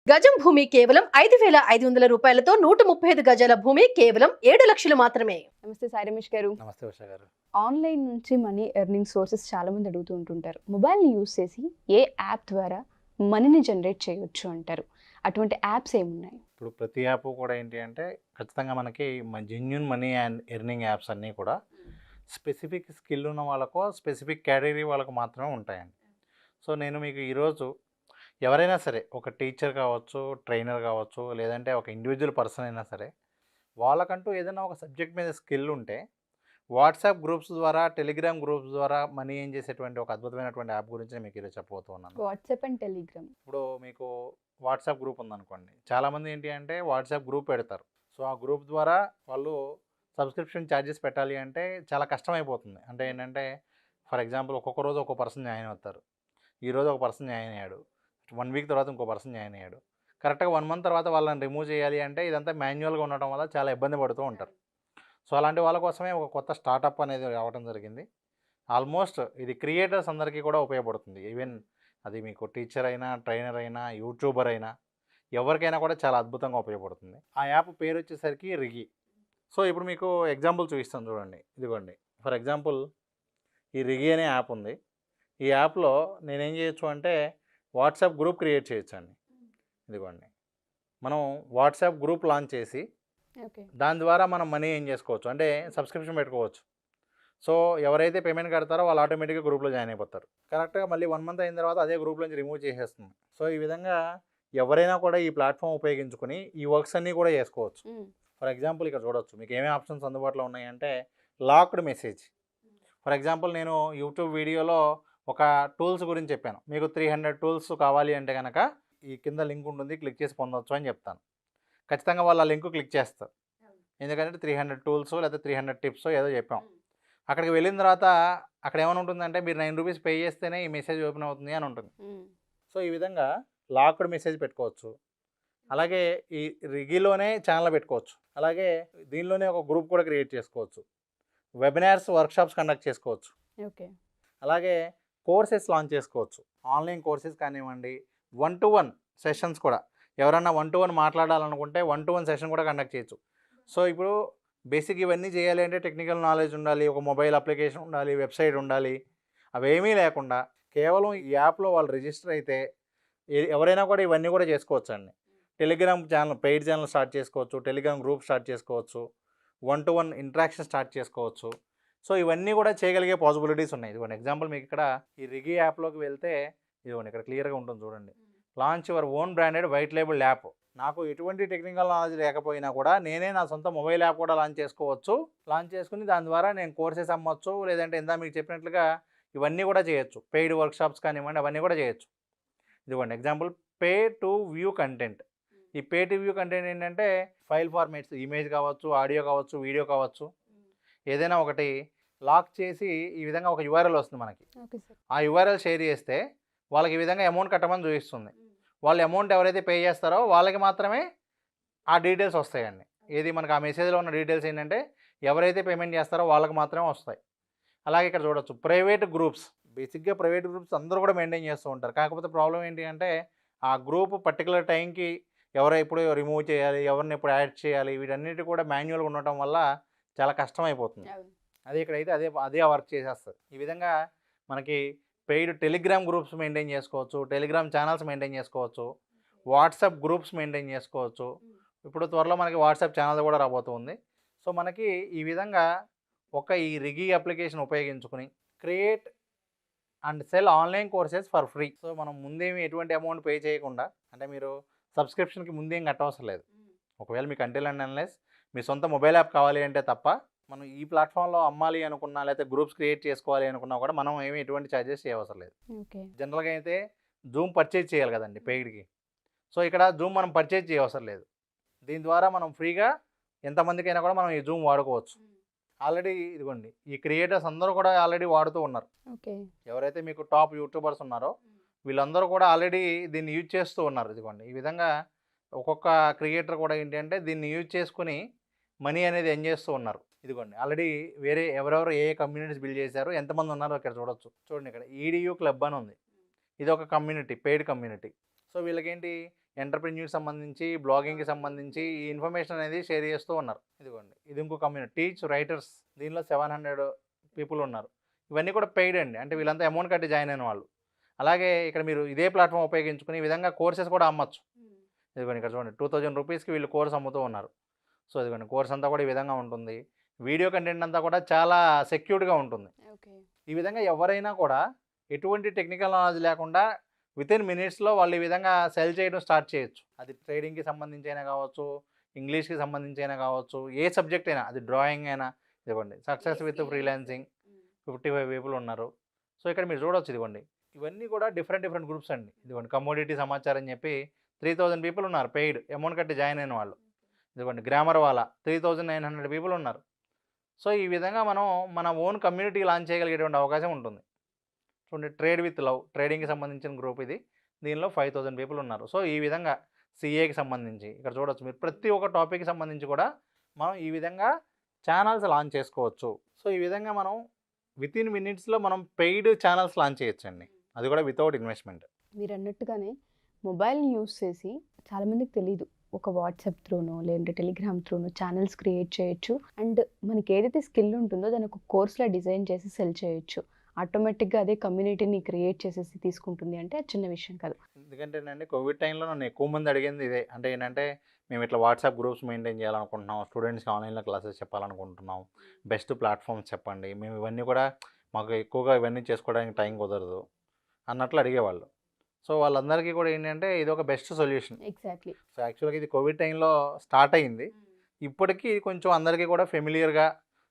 గజం భూమి కేవలం 5,500 రూపాయలతో 135 గజాల భూమి కేవలం 7 లక్షలు మాత్రమే. నమస్తే సాయి రమేష్ గారు. నమస్తే ఉషా గారు. ఆన్లైన్ నుంచి మనీ ఎర్నింగ్ సోర్సెస్ చాలా మంది అడుగుతూ ఉంటుంటారు. మొబైల్ని యూజ్ చేసి ఏ యాప్ ద్వారా మనీని జనరేట్ చేయొచ్చు అంటారు? అటువంటి యాప్స్ ఏమున్నాయి? ఇప్పుడు ప్రతి యాప్ కూడా ఏంటి అంటే ఖచ్చితంగా మనకి genuine money and earning apps అన్నీ కూడా స్పెసిఫిక్ స్కిల్ ఉన్న వాళ్ళకో స్పెసిఫిక్ కేటగిరీ వాళ్ళకు మాత్రమే ఉంటాయండి. సో నేను మీకు ఈరోజు ఎవరైనా సరే ఒక టీచర్ కావచ్చు, ట్రైనర్ కావచ్చు, లేదంటే ఒక ఇండివిజువల్ పర్సన్ అయినా సరే వాళ్ళకంటూ ఏదైనా ఒక సబ్జెక్ట్ మీద స్కిల్ ఉంటే వాట్సాప్ గ్రూప్స్ ద్వారా, టెలిగ్రామ్ గ్రూప్స్ ద్వారా మనీ ఏం చేసేటువంటి ఒక అద్భుతమైనటువంటి యాప్ గురించి నేను మీకు ఈరోజు చెప్పబోతున్నాను. WhatsApp and Telegram. ఇప్పుడు మీకు వాట్సాప్ గ్రూప్ ఉందనుకోండి, చాలామంది ఏంటి అంటే వాట్సాప్ గ్రూప్ పెడతారు. సో ఆ గ్రూప్ ద్వారా వాళ్ళు సబ్స్క్రిప్షన్ ఛార్జెస్ పెట్టాలి అంటే చాలా కష్టమైపోతుంది. అంటే ఏంటంటే ఫర్ ఎగ్జాంపుల్ ఒక్కొక్క రోజు ఒక్కొక్క పర్సన్ జాయిన్ అవుతారు. ఈరోజు ఒక పర్సన్ జాయిన్ అయ్యాడు, 1 వీక్ తర్వాత ఇంకో పర్సన్ జాయిన్ అయ్యాడు. కరెక్ట్గా 1 మంత్ తర్వాత వాళ్ళని రిమూవ్ చేయాలి అంటే ఇదంతా మాన్యువల్గా ఉండటం వల్ల చాలా ఇబ్బంది పడుతూ ఉంటారు. సో అలాంటి వాళ్ళ కోసమే ఒక కొత్త స్టార్టప్ అనేది రావడం జరిగింది. ఆల్మోస్ట్ ఇది క్రియేటర్స్ అందరికీ కూడా ఉపయోగపడుతుంది. ఈవెన్ అది మీకు టీచర్ అయినా, ట్రైనర్ అయినా, యూట్యూబర్ అయినా ఎవరికైనా కూడా చాలా అద్భుతంగా ఉపయోగపడుతుంది. ఆ యాప్ పేరు వచ్చేసరికి రిగి. సో ఇప్పుడు మీకు ఎగ్జాంపుల్ చూపిస్తాను చూడండి. ఇదిగోండి, ఫర్ ఎగ్జాంపుల్ ఈ రిగి అనే యాప్ ఉంది. ఈ యాప్లో నేనేం చేయొచ్చు అంటే వాట్సాప్ గ్రూప్ క్రియేట్ చేయొచ్చు అండి. ఇదిగోండి, మనం వాట్సాప్ గ్రూప్ లాంచ్ చేసి దాని ద్వారా మనం మనీ ఏం చేసుకోవచ్చు అంటే సబ్స్క్రిప్షన్ పెట్టుకోవచ్చు. సో ఎవరైతే పేమెంట్ కడతారో వాళ్ళు ఆటోమేటిక్గా గ్రూప్లో జాయిన్ అయిపోతారు. కరెక్ట్గా మళ్ళీ 1 మంత్ అయిన తర్వాత అదే గ్రూప్ నుంచి రిమూవ్ చేసేస్తుంది. సో ఈ విధంగా ఎవరైనా కూడా ఈ ప్లాట్ఫామ్ ఉపయోగించుకొని ఈ వర్క్స్ అన్నీ కూడా చేసుకోవచ్చు. ఫర్ ఎగ్జాంపుల్ ఇక్కడ చూడవచ్చు మీకు ఏమేమి ఆప్షన్స్ అందుబాటులో ఉన్నాయంటే లాక్డ్ మెసేజ్. ఫర్ ఎగ్జాంపుల్ నేను యూట్యూబ్ వీడియోలో ఒక టూల్స్ గురించి చెప్పాను. మీకు 300 టూల్స్ కావాలి అంటే కనుక ఈ కింద లింక్ ఉంటుంది, క్లిక్ చేసి పొందవచ్చు అని చెప్తాను. ఖచ్చితంగా వాళ్ళు ఆ లింక్ క్లిక్ చేస్తారు. ఎందుకంటే 300 టూల్స్ లేదా 300 టిప్స్ ఏదో చెప్పాం. అక్కడికి వెళ్ళిన తర్వాత అక్కడ ఏమైనా ఉంటుందంటే మీరు 9 రూపీస్ పే చేస్తేనే ఈ మెసేజ్ ఓపెన్ అవుతుంది అని ఉంటుంది. సో ఈ విధంగా లాక్డ్ మెసేజ్ పెట్టుకోవచ్చు. అలాగే ఈ రిగిలోనే ఛానల్ పెట్టుకోవచ్చు. అలాగే దీనిలోనే ఒక గ్రూప్ కూడా క్రియేట్ చేసుకోవచ్చు. వెబినార్స్, వర్క్షాప్స్ కండక్ట్ చేసుకోవచ్చు. ఓకే. అలాగే కోర్సెస్ లాంచ్ చేసుకోవచ్చు. ఆన్లైన్ కోర్సెస్ కానివ్వండి, 1-to-1 సెషన్స్ కూడా ఎవరన్నా 1-to-1 మాట్లాడాలనుకుంటే 1-to-1 సెషన్ కూడా కండక్ట్ చేయొచ్చు. సో ఇప్పుడు బేసిక్ ఇవన్నీ చేయాలి అంటే టెక్నికల్ నాలెడ్జ్ ఉండాలి, ఒక మొబైల్ అప్లికేషన్ ఉండాలి, వెబ్సైట్ ఉండాలి. అవేమీ లేకుండా కేవలం ఈ యాప్లో వాళ్ళు రిజిస్టర్ అయితే ఎవరైనా కూడా ఇవన్నీ కూడా చేసుకోవచ్చు అండి. Telegram channel, paid channel start చేసుకోవచ్చు, టెలిగ్రామ్ గ్రూప్ స్టార్ట్ చేసుకోవచ్చు, 1-to-1 ఇంటరాక్షన్ స్టార్ట్ చేసుకోవచ్చు. సో ఇవన్నీ కూడా చేయగలిగే పాసిబిలిటీస్ ఉన్నాయి. ఇదిగోండి ఎగ్జాంపుల్ మీకు ఇక్కడ ఈ రిగి యాప్లోకి వెళ్తే ఇదిగోండి ఇక్కడ క్లియర్గా ఉంటుంది చూడండి. Launch your own branded white label app. నాకు ఎటువంటి టెక్నికల్ నాలెడ్జ్ లేకపోయినా కూడా నేనే నా సొంత మొబైల్ యాప్ కూడా లాంచ్ చేసుకోవచ్చు. లాంచ్ చేసుకుని దాని ద్వారా నేను కోర్సెస్ అమ్మొచ్చు, లేదంటే ఇందా మీకు చెప్పినట్లుగా ఇవన్నీ కూడా చేయొచ్చు. పెయిడ్ వర్క్షాప్స్ కానివ్వండి, అవన్నీ కూడా చేయొచ్చు. ఇదిగోండి example pay to view content. ఈ పే టు వ్యూ కంటెంట్ ఏంటంటే ఫైల్ ఫార్మేట్స్, ఇమేజ్ కావచ్చు, ఆడియో కావచ్చు, వీడియో కావచ్చు, ఏదైనా ఒకటి లాక్ చేసి ఈ విధంగా ఒక యూఆర్ఎల్ వస్తుంది మనకి. ఆ యూఆర్ఎల్ షేర్ చేస్తే వాళ్ళకి ఈ విధంగా అమౌంట్ కట్టమని చూపిస్తుంది. వాళ్ళు అమౌంట్ ఎవరైతే పే చేస్తారో వాళ్ళకి మాత్రమే ఆ డీటెయిల్స్ వస్తాయండి. ఏది మనకు ఆ మెసేజ్లో ఉన్న డీటెయిల్స్ ఏంటంటే ఎవరైతే పేమెంట్ చేస్తారో వాళ్ళకి మాత్రమే వస్తాయి. అలాగే ఇక్కడ చూడొచ్చు ప్రైవేట్ గ్రూప్స్. బేసిక్గా ప్రైవేట్ గ్రూప్స్ అందరూ కూడా మెయింటైన్ చేస్తూ ఉంటారు. కాకపోతే ప్రాబ్లం ఏంటి అంటే ఆ గ్రూప్ పర్టికులర్ టైంకి ఎవరో ఎప్పుడు రిమూవ్ చేయాలి, ఎవరిని ఎప్పుడు యాడ్ చేయాలి, వీటన్నిటి కూడా మాన్యువల్గా ఉండటం వల్ల చాలా కష్టమైపోతుంది. అదే ఇక్కడైతే అదే వర్క్ చేసేస్తారు. ఈ విధంగా మనకి పెయిడ్ టెలిగ్రామ్ గ్రూప్స్ మెయింటైన్ చేసుకోవచ్చు, టెలిగ్రామ్ ఛానల్స్ మెయింటైన్ చేసుకోవచ్చు, వాట్సాప్ గ్రూప్స్ మెయింటైన్ చేసుకోవచ్చు. ఇప్పుడు త్వరలో మనకి వాట్సాప్ ఛానల్ కూడా రాబోతుంది. సో మనకి ఈ విధంగా ఈ రిగి అప్లికేషన్ ఉపయోగించుకుని create and cell online courses for free. So మనం ముందేమి ఎటువంటి అమౌంట్ పే చేయకుండా, అంటే మీరు సబ్స్క్రిప్షన్కి ముందేం కట్టవసరం లేదు. ఒకవేళ మీకు అంటిల్ అండ్ అన్లెస్ మీ సొంత మొబైల్ యాప్ కావాలి అంటే తప్ప మనం ఈ ప్లాట్ఫామ్లో అమ్మాలి అనుకున్నా, లేకపోతే గ్రూప్స్ క్రియేట్ చేసుకోవాలి అనుకున్నా కూడా మనం ఏమి ఎటువంటి ఛార్జెస్ చేయవసరం లేదు. జనరల్గా అయితే జూమ్ పర్చేజ్ చేయాలి కదండి పెయిడ్కి. సో ఇక్కడ జూమ్ మనం పర్చేజ్ చేయవసరం లేదు. దీని ద్వారా మనం ఫ్రీగా ఎంతమందికైనా కూడా మనం ఈ జూమ్ వాడుకోవచ్చు. ఆల్రెడీ ఇదిగోండి ఈ క్రియేటర్స్ అందరూ కూడా ఆల్రెడీ వాడుతూ ఉన్నారు. ఎవరైతే మీకు టాప్ యూట్యూబర్స్ ఉన్నారో వీళ్ళందరూ కూడా ఆల్రెడీ దీన్ని యూజ్ చేస్తూ ఉన్నారు. ఇదిగోండి ఈ విధంగా ఒక్కొక్క క్రియేటర్ కూడా ఏంటి అంటే దీన్ని యూజ్ చేసుకుని మనీ అనేది ఎర్న్ చేస్తూ ఉన్నారు. ఇదిగోండి ఆల్రెడీ వేరే ఎవరెవరు ఏ కమ్యూనిటీస్ బిల్డ్ చేశారు, ఎంతమంది ఉన్నారో ఇక్కడ చూడొచ్చు. చూడండి ఇక్కడ ఈడియూ క్లబ్ అని ఉంది. ఇది ఒక కమ్యూనిటీ, పెయిడ్ కమ్యూనిటీ. సో వీళ్ళకేంటి ఎంటర్ప్రెన్యూర్కి సంబంధించి, బ్లాగింగ్కి సంబంధించి ఈ ఇన్ఫర్మేషన్ అనేది షేర్ చేస్తూ ఉన్నారు. ఇదిగోండి, ఇది ఇంకో కమ్యూనిటీ టీచ్ రైటర్స్, దీనిలో 700 పీపుల్ ఉన్నారు. ఇవన్నీ కూడా పెయిడ్ అండి, అంటే వీళ్ళంతా అమౌంట్ కట్టి జాయిన్ అయిన వాళ్ళు. అలాగే ఇక్కడ మీరు ఇదే ప్లాట్ఫామ్ ఉపయోగించుకుని ఈ విధంగా కోర్సెస్ కూడా అమ్మచ్చు. ఇదిగోండి ఇక్కడ చూడండి, 2000 రూపీస్కి వీళ్ళు కోర్స్ అమ్ముతూ ఉన్నారు. సో ఇదిగోండి, కోర్స్ అంతా కూడా ఈ విధంగా ఉంటుంది. వీడియో కంటెంట్ అంతా కూడా చాలా సెక్యూర్డ్గా ఉంటుంది. ఓకే. ఈ విధంగా ఎవరైనా కూడా ఎటువంటి టెక్నికల్ నాలెడ్జ్ లేకుండా వితిన్ మినిట్స్లో వాళ్ళు ఈ విధంగా సెల్ చేయడం స్టార్ట్ చేయొచ్చు. అది ట్రేడింగ్కి సంబంధించి అయినా కావచ్చు, ఇంగ్లీష్కి సంబంధించి అయినా కావచ్చు, ఏ సబ్జెక్ట్ అయినా, అది డ్రాయింగ్ అయినా. ఇదిగోండి, సక్సెస్ విత్ ఫ్రీలాన్సింగ్ 55 పీపుల్ ఉన్నారు. సో ఇక్కడ మీరు చూడవచ్చు, ఇదిగోండి ఇవన్నీ కూడా డిఫరెంట్ గ్రూప్స్ అండి. ఇదిగోండి కమోడిటీ సమాచారం అని చెప్పి 3000 పీపుల్ ఉన్నారు పెయిడ్, అమౌంట్ కట్టి జాయిన్ అయిన వాళ్ళు. ఇదిగోండి గ్రామర్ వాళ్ళ 3900 పీపుల్ ఉన్నారు. సో ఈ విధంగా మనం మన ఓన్ కమ్యూనిటీ లాంచ్ చేయగలిగేటువంటి అవకాశం ఉంటుంది. చూడండి, ట్రేడ్ విత్ లవ్, ట్రేడింగ్కి సంబంధించిన గ్రూప్ ఇది. దీనిలో 5000 పీపుల్ ఉన్నారు. సో ఈ విధంగా సిఏకి సంబంధించి ఇక్కడ చూడవచ్చు మీరు, ప్రతి ఒక్క టాపిక్కి సంబంధించి కూడా మనం ఈ విధంగా ఛానల్స్ లాంచ్ చేసుకోవచ్చు. సో ఈ విధంగా మనం వితిన్ మినిట్స్లో మనం పెయిడ్ ఛానల్స్ లాంచ్ చేయొచ్చండి, అది కూడా వితౌట్ ఇన్వెస్ట్మెంట్. మీరు అన్నట్టుగానే మొబైల్ని యూస్ చేసి చాలామందికి తెలియదు, ఒక వాట్సాప్ త్రూనో లేదంటే టెలిగ్రామ్ త్రూనో ఛానల్స్ క్రియేట్ చేయొచ్చు. అండ్ మనకి ఏదైతే స్కిల్ ఉంటుందో దాన్ని ఒక కోర్స్లో డిజైన్ చేసి సెల్ చేయొచ్చు. ఆటోమేటిక్గా అదే కమ్యూనిటీని క్రియేట్ చేసేసి తీసుకుంటుంది, అంటే అది చిన్న విషయం కాదు. ఎందుకంటేనండి కోవిడ్ టైంలో నన్ను ఎక్కువ మంది అడిగింది ఇదే, అంటే ఏంటంటే మేము ఇట్లా వాట్సాప్ గ్రూప్స్ మెయింటైన్ చేయాలనుకుంటున్నాం, స్టూడెంట్స్కి ఆన్లైన్లో క్లాసెస్ చెప్పాలనుకుంటున్నాం, బెస్ట్ ప్లాట్ఫామ్స్ చెప్పండి, మేము ఇవన్నీ కూడా మాకు ఎక్కువగా ఇవన్నీ చేసుకోవడానికి టైం కుదరదు అన్నట్లు అడిగేవాళ్ళు. సో వాళ్ళందరికీ కూడా ఏంటంటే ఇది ఒక బెస్ట్ సొల్యూషన్. ఎగ్జాక్ట్లీ. సో యాక్చువల్గా ఇది కోవిడ్ టైంలో స్టార్ట్ అయింది. ఇప్పటికీ కొంచెం అందరికీ కూడా ఫెమిలియర్గా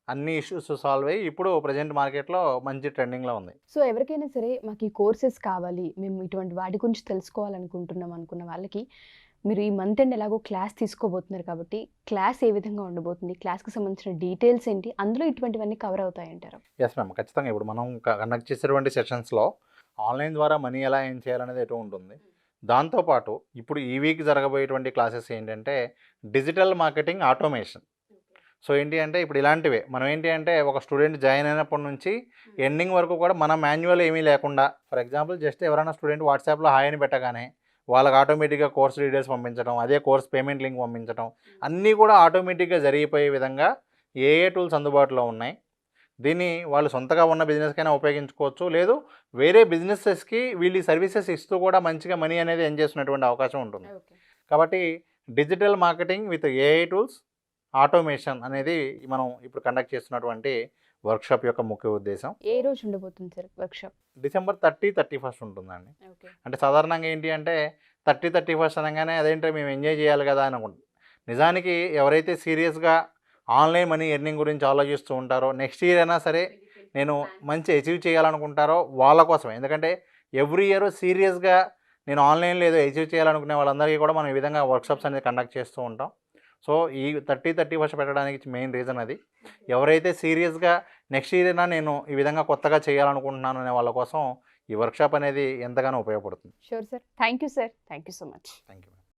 అన్ని ఇష్యూస్ సాల్వ్ అయ్యి ఇప్పుడు ప్రజెంట్ మార్కెట్లో మంచి ట్రెండింగ్లో ఉంది. సో ఎవరికైనా సరే మాకు ఈ కోర్సెస్ కావాలి, మేము ఇటువంటి వాటి గురించి తెలుసుకోవాలనుకుంటున్నాం అనుకున్న వాళ్ళకి మీరు ఈ మంత్ ఎండ్ ఎలాగో క్లాస్ తీసుకోబోతున్నారు కాబట్టి క్లాస్ ఏ విధంగా ఉండబోతుంది, క్లాస్కి సంబంధించిన డీటెయిల్స్ ఏంటి, అందులో ఇటువంటివన్నీ కవర్ అవుతాయంటారు? ఎస్ మ్యామ్, ఖచ్చితంగా. ఇప్పుడు మనం కండక్ట్ చేసేటువంటి సెషన్స్లో ఆన్లైన్ ద్వారా మనీ ఎలా ఏం చేయాలనేది ఎటు ఉంటుంది. దాంతోపాటు ఇప్పుడు ఈ వీక్ జరగబోయేటువంటి క్లాసెస్ ఏంటంటే డిజిటల్ మార్కెటింగ్ ఆటోమేషన్. సో ఏంటి అంటే ఇప్పుడు ఇలాంటివే మనం ఏంటి అంటే ఒక స్టూడెంట్ జాయిన్ అయినప్పటి నుంచి ఎండింగ్ వరకు కూడా మన మాన్యువల్ ఏమీ లేకుండా, ఫర్ ఎగ్జాంపుల్ జస్ట్ ఎవరైనా స్టూడెంట్ వాట్సాప్లో హాయ్ అని పెట్టగానే వాళ్ళకి ఆటోమేటిక్గా కోర్స్ డీటెయిల్స్ పంపించడం, అదే కోర్స్ పేమెంట్ లింక్ పంపించడం, అన్నీ కూడా ఆటోమేటిక్గా జరిగిపోయే విధంగా ఏ టూల్స్ అందుబాటులో ఉన్నాయి. దీన్ని వాళ్ళు సొంతగా ఉన్న బిజినెస్కైనా ఉపయోగించుకోవచ్చు, లేదు వేరే బిజినెసెస్కి వీళ్ళు సర్వీసెస్ ఇస్తూ కూడా మంచిగా మనీ అనేది ఎర్న్ చేస్తున్నటువంటి అవకాశం ఉంటుంది. కాబట్టి digital marketing with AI tools automation అనేది మనం ఇప్పుడు కండక్ట్ చేస్తున్నటువంటి వర్క్షాప్ యొక్క ముఖ్య ఉద్దేశం. ఏ రోజు ఉండబోతుంది సార్ వర్క్షాప్? డిసెంబర్ 30-31 ఉంటుందండి. అంటే సాధారణంగా ఏంటి అంటే 30-31 అనగానే అదేంటో మేము ఎంజాయ్ చేయాలి కదా అని అనుకుంటాం. నిజానికి ఎవరైతే సీరియస్గా ఆన్లైన్ మనీ ఎర్నింగ్ గురించి ఆలోచిస్తూ ఉంటారో, నెక్స్ట్ ఇయర్ అయినా సరే నేను మంచి అచీవ్ చేయాలనుకుంటారో వాళ్ళ కోసమే. ఎందుకంటే ఎవ్రీ ఇయర్ సీరియస్గా నేను ఆన్లైన్లో ఏదో అచీవ్ చేయాలనుకునే వాళ్ళందరికీ కూడా మనం ఈ విధంగా వర్క్షాప్స్ అనేది కండక్ట్ చేస్తూ ఉంటాం. సో ఈ 30-31 పెట్టడానికి మెయిన్ రీజన్ అది. ఎవరైతే సీరియస్గా నెక్స్ట్ ఇయర్ అయినా నేను ఈ విధంగా కొత్తగా చేయాలనుకుంటున్నాను అనే వాళ్ళ కోసం ఈ వర్క్షాప్ అనేది ఎంతగానో ఉపయోగపడుతుంది. Sure sir. Thank you sir. Thank you so much. Thank you.